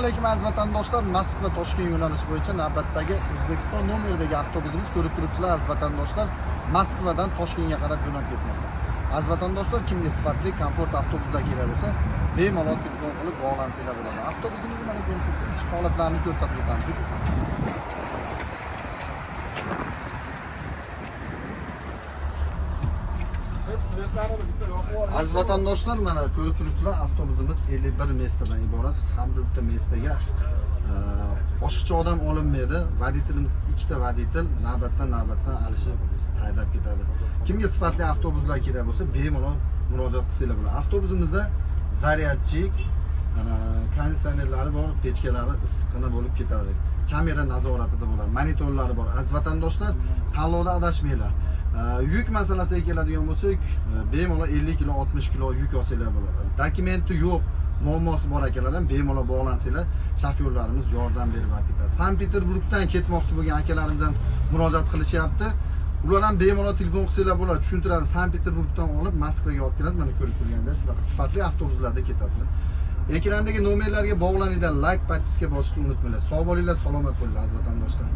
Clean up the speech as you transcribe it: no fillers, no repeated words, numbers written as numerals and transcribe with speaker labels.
Speaker 1: Assalomu aziz vatandoshlar, Moskva Toshkent yo'nalishi bo'yicha navbatdagi O'zbekiston nomeridagi avtobusimiz ko'rib turibsizlar aziz vatandoshlar, Moskvadan Toshkentga qarab jo'nab ketmoqda. Aziz vatandoshlar, kimga sifatli komfort avtobuslar kerak bo'lsa, bemalol telefon qilib bog'lansanglar bo'ladi. Avtobusimiz mana ko'rib turibsiz, ichki holatlarini ko'rsatib o'tamiz. Aziz vatandoshlar, mana ko'rib turibsizlar, avtobusimiz 51 mestadan iborat. Har bitta mestaga oshiqcha odam olinmaydi. Voditelimiz ikkita voditel navbatdan alishib haydab ketadi. Kimga sifatli avtobuslar kerak bo'lsa, bemalol murojaat qilsanglar bo'ladi. Avtobusimizda zaryadchik, konditsionerlari bor, pechkalari issiqqina bo'lib ketadi. Kamera nazoratida bo'ladi, monitorlari bor. Aziz vatandoshlar, tanlovda adashmanglar. Yuk masalasiga keladigan bo'lsak, bemalol 50 kilo, 60 kilo yuk olsanglar bo'ladi. Dokumenti yo'q, muammosi bor akalardan bemalol bog'lansanglar, shofyorlarimiz yordam berib ketadi. Sankt-Peterburgdan ketmoqchi bo'lgan akalarimiz ham murojaat qilishyapti. Ular ham bemalol telefon qilsanglar bo'ladi, tushuntiradi. Sankt-Peterburgdan olib Moskvaga olib kelasiz. Mana ko'rib turganda shunaqa sifatli avtobuslarda ketasizlar. Ekrandagi nomerlarga bog'laninglar, like, podpiska bosishni unutmanglar. Sog' bo'linglar, salomat bo'linglar aziz vatandoshlar.